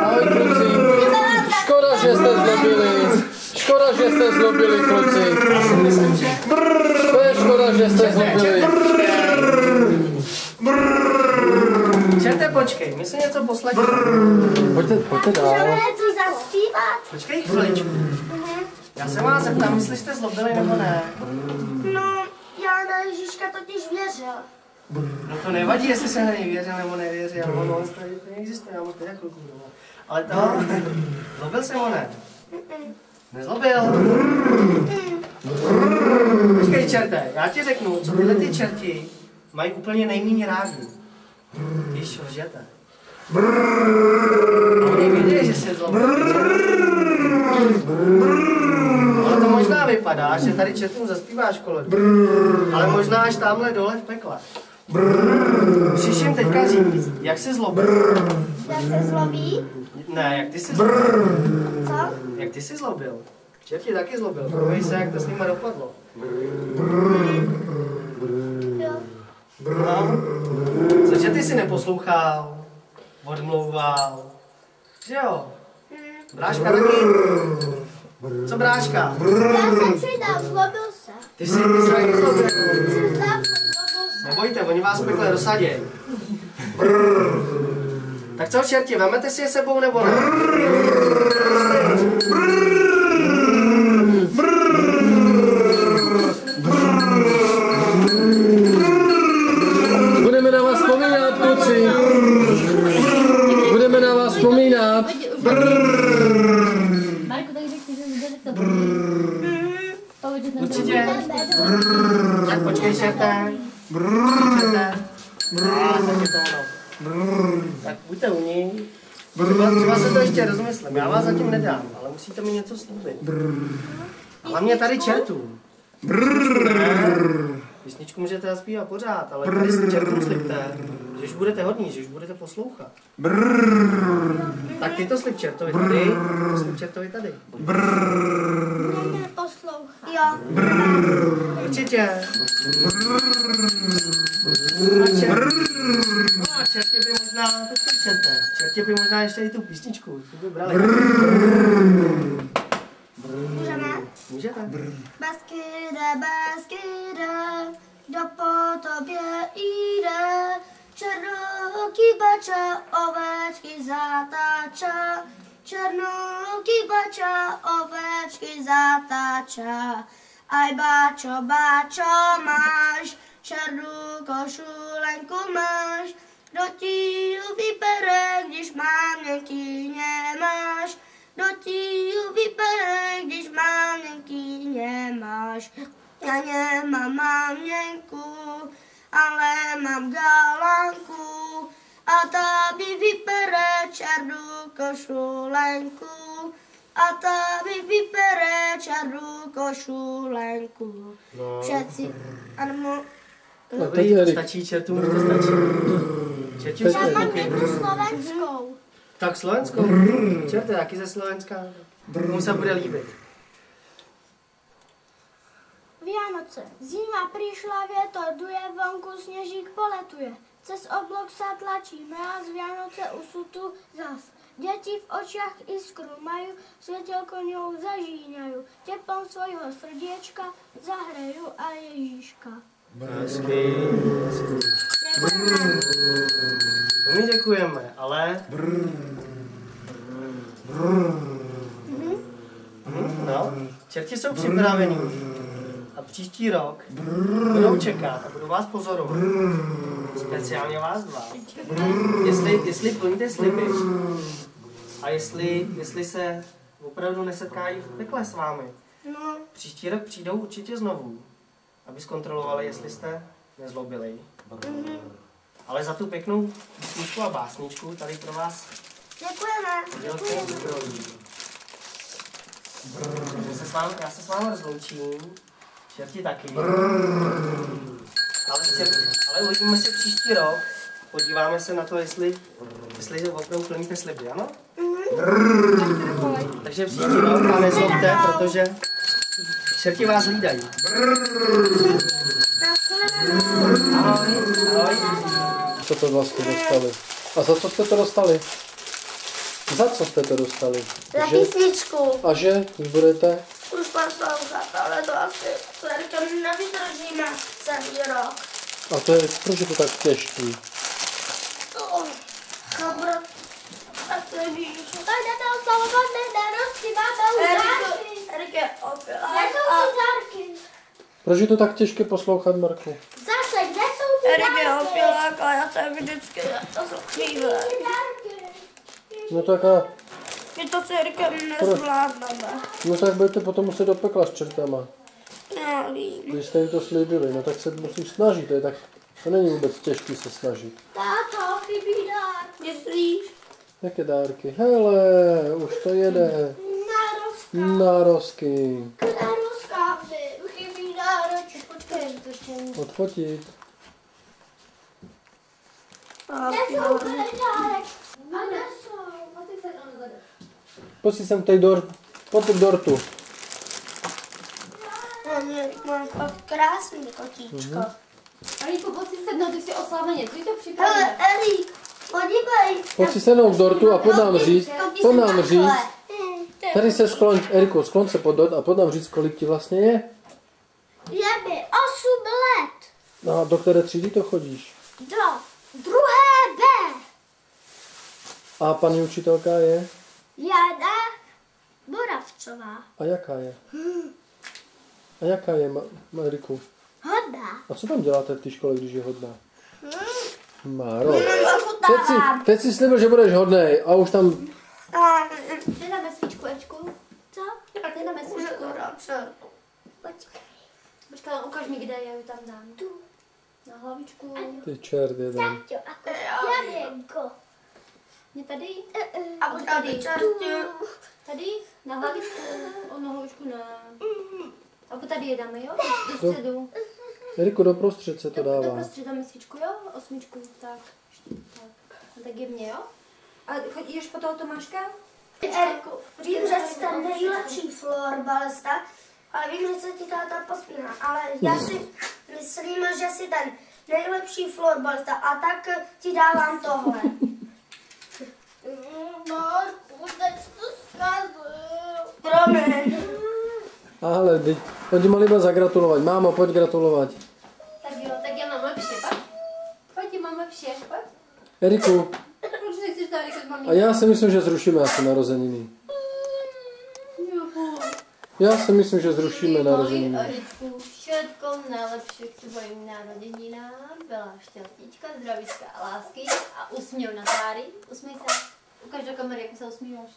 Ahoj kluci. Škoda, že jste zlobili. Škoda, že jste zlobili, kluci. To je škoda, že jste zlobili. Čerte, počkej, my si něco poslechneme. Pojďte dál. Můžeme něco zaspívat? Počkej chviličku. Já se vás zeptám, jestli jste zlobili nebo ne. No, já na Ježíška totiž věřil. No to nevadí, jestli se na něj věřil nebo nevěřil. Ono to neexistuje, já mu to jako chvilku. Ale to, zlobil jsem ho ne? Nezlobil? Počkej čerte, já ti řeknu, co tyhle ty čerti mají úplně nejméně rádi. Když lžete. Oni vědí, že se zlobil. Ono to možná vypadá, že tady čertům zaspíváš kolem. Ale možná až tamhle dole v pekle. Musíš jim teďka říct, jak se zlobil. Jak se zlobí? Ne, jak ty jsi zlobil. Co? Jak ty jsi zlobil? Čerti taky zlobil. Podívej se, jak to s nima dopadlo. Jo. No. Cože ty jsi neposlouchal? Odmlouval? Že jo? Bráška taky? Co bráška? Já jsem přidal, zlobil se. Ty jsi taky zlobil. Přiznám se, zlobil se. Nebojte, oni vás pekle rozsaděj. Tak co, čerti, vemete si je sebou nebo ne? Budeme na vás vzpomínat, kluci. Budeme na vás vzpomínat. Marku, tak řekni, že zde to Určitě. Tak počkej, čerte. Čerte. Tak je to ono. Tak buďte u ní. Třeba se to ještě rozmyslím. Já vás zatím nedám, ale musíte mi něco slíbit. Hlavně tady čertům. Písničku můžete zaspívat pořád, ale tady si čertům slibte, že už budete hodní, že už budete poslouchat. Tak ty to slib čertovi tady, to slib čertovi tady. Mě poslouchá. Jo. Určitě. A čertě by možná, počkej čerte, čertě by možná ještě i tu písničku, tu by brali. Můžeme? Můžete? Baskyde, kdo po tobě jde, černoký bača, ovečky zatáča, černoký bača, ovečky zatáča. Aj báčo, máš, černou košulenku máš, kdo ti ju vybere, když máměnky nemáš, kdo ti ju vybere, když máměnky nemáš. Já nemám máměnku, ale mám galánku, a ta mi vybere černou košulenku, a ta mi vybere černou košulenku. Všetci, ano, Dobrý, to stačí čertům, to stačí. Čertům se já mám spokojí. jednu slovenskou. Tak Slovenskou? Čerte, taky ze Slovenska. Mu se bude líbit. Vianoce. Zima prišla, vietor duje, vonku snežík poletuje. Cez oblok sa tlačíme a z Vianoce sú tu zas. Deti v očiach iskru majú, svetelko ňou zažíňajú. Teplom svojho srdiečka zahrejú a Ježíška. Hezky. My děkujeme, ale... No, čerti jsou připravení. A příští rok budou čekat a budou vás pozorovat. Speciálně vás dva. Jestli plníte sliby a jestli se opravdu nesetkají v pekle s vámi. No, Příští rok přijdou určitě znovu, aby zkontrolovali, jestli jste nezlobili. Ale za tu pěknou písničku a básničku tady pro vás děkujeme. Já se s vámi rozloučím. Čerti taky. Ale uvidíme se příští rok. Podíváme se na to, jestli opravdu plníte sliby, ano? Takže příští rok a nezlobte, protože čerti vás hlídají. Ahoj. Co to vlastně dostali? A za co jste to dostali? Za co jste to dostali? Za písničku. A že? Už budete? Už poslouchat, ale to asi to nevydržíme celý rok. A to je, proč je to tak těžký? Asi víš. Tak jdeme oslavovat nedarosti, máme už dárky. Erike, opět. Kde jsou ty dárky? Proč je to tak těžké poslouchat, Marku? Zase, kde jsou ty dárky? Erike, opět, a já jsem vždycky to chvíle. No tak a... My to s Erikem nezvládneme. No tak budete potom muset do pekla s čertama. Já vím. Když jste jim to slíbili, no tak se musíš snažit, to není vůbec těžký se snažit. Táto, chybí dárky. Myslíš? Jaké dárky? Hele, už to jede. Nározky. Nározkávy, chybí dárky. Počkej, to ještě není. Odfotit. Kde jsou ty dárek? A kde jsou? Pojď si sem tady pod dortu. Mám fakt krásný kotíčko. Alíku, pojď si sednout, ty jsi oslaveně, ty to Hele, připravíme. Elík, podívej. Pojď si sednout k dortu a pod nám říct, tady se skloň, Eriku, skloň se pod dort a pod nám říct, kolik ti vlastně je. Je mi 8 let. No a do které třídy to chodíš? Do 2. B. A paní učitelka je? Jana Moravcová. A jaká je? A jaká je, Eriku? Hodná. A co tam děláte v té škole, když je hodná? Máro. Teď si slíbil, že budeš hodnej a už tam... Ty dáme svíčku, Ečku. Co? Ty dáme svíčku. Počkej. Počkej, ukaž mi, kde je, tam dám. Tu. Na hlavičku. Ty čert jeden. Taťo, javěnko. Je tady. A tady. Tady, na hlavičku. Na hlavičku ne. A tady je dáme, jo? Do středu. Eriku, doprostřed se to dává. Doprostřed dáme svíčku, jo? 8. Tak. No, tak je mě, jo? A jdeš po toho Tomáška? Eriku, vím, že jsi ten nejlepší florbalista, ale vím, že se ti táta pospíná, ale já si myslím, že jsi ten nejlepší florbalista a tak ti dávám tohle. Marku, teď to zkazuju. Promiň. Ale pojď malýma zagratulovat. Mámo, pojď gratulovat. Tak jo, tak já mám lepší, pojď. Pojď, mám lepší, pojď. Eriku, Proč nechceš dárek od mamí? a já si myslím, že zrušíme asi narozeniny. Já si myslím, že zrušíme narozeniny. Eričku, všetko nejlepší k tvojim narozeninám. Byla šťastíčka, zdravíčka a lásky a usměv na tváři. Usměj se. Ukaž do kamery, jak se usmíváš.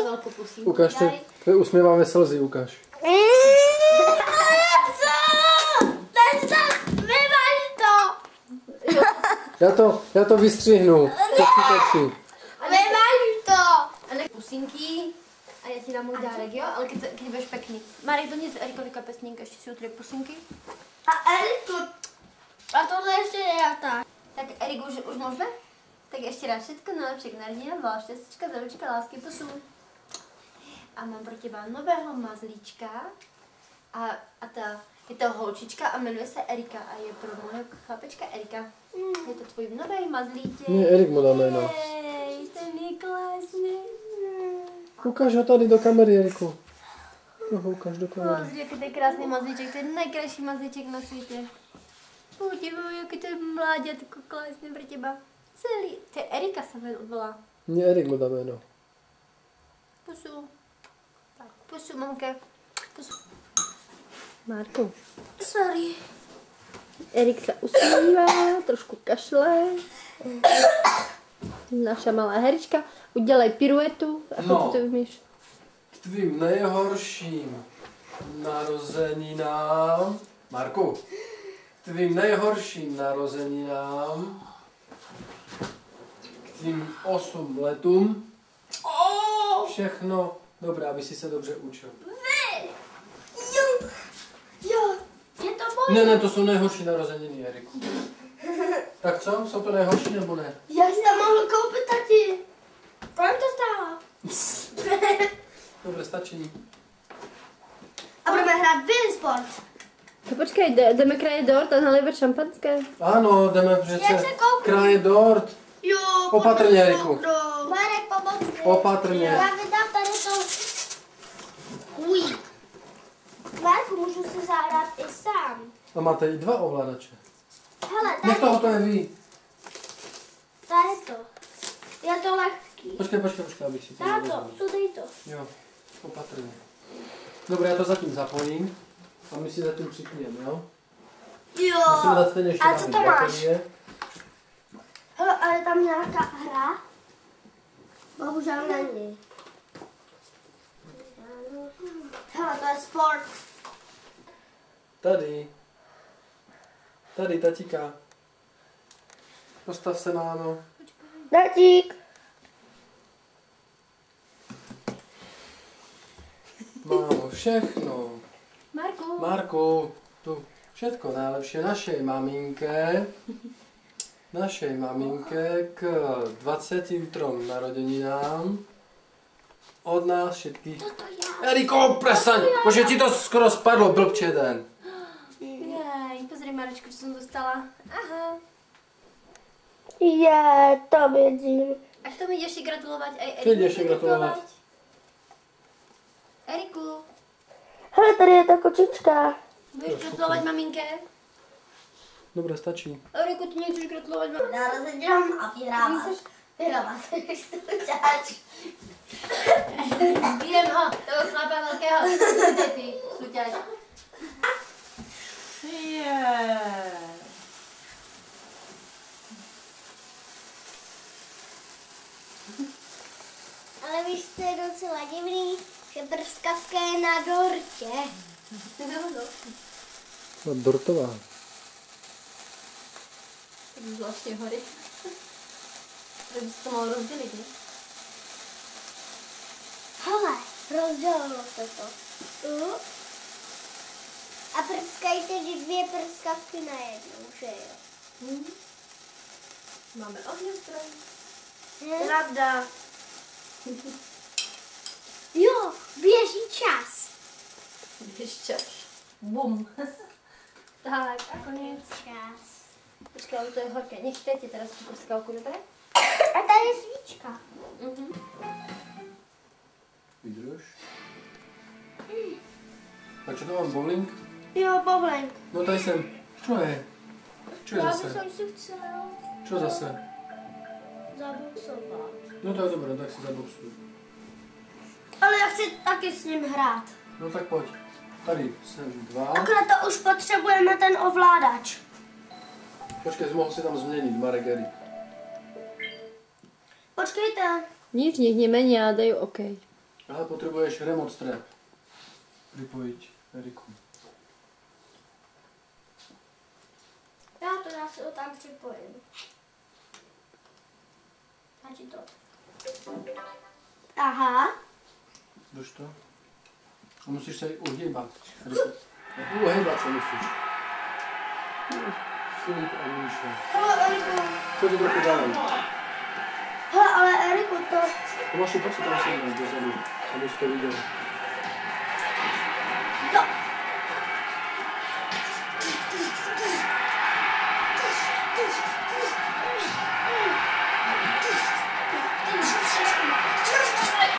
A velkou pusínku. Ukaž ty, tvoje usměvavé slzy, ukaž. Já to vystřihnu. Vymaž to. A ne pusínky. A já ti dám můj dárek, jo? Ale když budeš pěkný. Marek, dones Erikovi kapesníka, ještě si utry pusínky. A Eriku, a tohle ještě je tak. Tak Erik, už můžeme? Tak ještě raz všetko nejlepší k narozeninám, byla štěstíčka, zdravíčka, lásky, pusu. A mám pro těba nového mazlíčka. A je to holčička a jmenuje se Erika a je pro mojeho chlapečka Erika. Je to tvůj nový mazlíček. Ne, Erik mu dá jméno. Jej, ten je krásný. Ukaž ho tady do kamery, Eriku. Ukaž do kamery. Jaký to je krásný mazlíček, to je nejkrásší mazlíček na světě. Podívej, jaký to je mláďatko, krásný pro těba. Celý, to je Erika se volá. Ne, Erik mu dá jméno. Pusu. Tak, pusu, mamke. Pusu. Marku. Sorry. Erik se usmívá, trošku kašle. Naša malá herečka. Udělej piruetu. A No. to umíš. K tvým nejhorším narozeninám. Marku, k tvým nejhorším narozeninám. K tvým 8 letům. Všechno dobré, aby si se dobře učil. Jo, je to moje. Ne, to jsou nejhorší narozeniny, Eriku. Tak co? Jsou to nejhorší nebo ne? Já jsem tam mohl koupit tati. Kolik to stálo? Dobře, stačí. A budeme hrát Wii Sport. No počkej, jdeme kraje dort a nalévat šampanské. Ano, jdeme Jak přece se koupí? kraje dort. Jo, Opatrně, Eriku. Marek, pomoc. Opatrně. Já vydám tady to. Uj. Marku, můžu si zahrát i sám. A máte i 2 ovladače. Hele, Nech tady, toho to neví. tady to. Je to lehký. Počkej, abych si to Táto, nevzal. sudej to. Jo, opatrně. Dobře, já to zatím zapojím. A my si zatím připneme, jo? Musíme dát stejně ještě A co to máš? baterie. Hele, a je tam nějaká hra? Bohužel není. Hele, to je sport. Tady, tatíka. Postav se, mámo. Tatík. Mámo, všechno. Marku, Tu všetko najlepšie našej maminke k 23 narodeninám od nás všetkých. Eriko, prestaň! Bože, ti to skoro spadlo, blbče jeden. Jej, pozri Marečku, co jsem dostala. Aha. Je, to vidím. A k tomu jdeš si gratulovat. Ty jdeš si gratulovat. Eriku, Hele, tady je ta kočička. budeš gratulovat maminke? Dobre, stačí. Eriku, ty nechceš gratulovat maminke? Narozenám a vyhráváš. Vyhráváš, to uděláš. Zbíjem ho, toho chlapa velkého. Ty, sluťáč. Ale víš, co je docela divný, že prskavka je na dortě. No, dortová. Tak zvláštně hory. Tak bys to mohl rozdělit, ne? Hele, rozdělilo se to. A prskají tedy 2 prskavky najednou, že jo? Máme ohňostroj. Pravda. Jo, běží čas. Ještě. Bum. Tak, a konec. Čas. Počkej, ale to je horké. Nechte ti teraz tu prskavku, dobré? A tady je svíčka. Vydrž. A čo to mám, bowling? Jo, bowling. No tady jsem. Čo je? Čo je Já zase? bych si chcela Čo zase? zaboxovat. No to je dobré, tak si zaboxuj. Ale já chci taky s ním hrát. No tak pojď. Tady jsem 2. Akorát to už potřebujeme ten ovládač. Počkej, mohl si tam změnit, Marek, Erik. Počkejte. Nic, nech nemění, a dej OK. Ale potřebuješ remote strap. Připojit, Eriku. Já si ho tam připojím. Ať to. Aha. Drž to. A musíš se uhýbat, Eriku. Uhýbat se musíš. Filip a Míša. Hele, Eriku. Pojď trochu dále. Hele, ale Eriku, to... Tomáši, pojď si tam sednout dozadu, abys to viděl.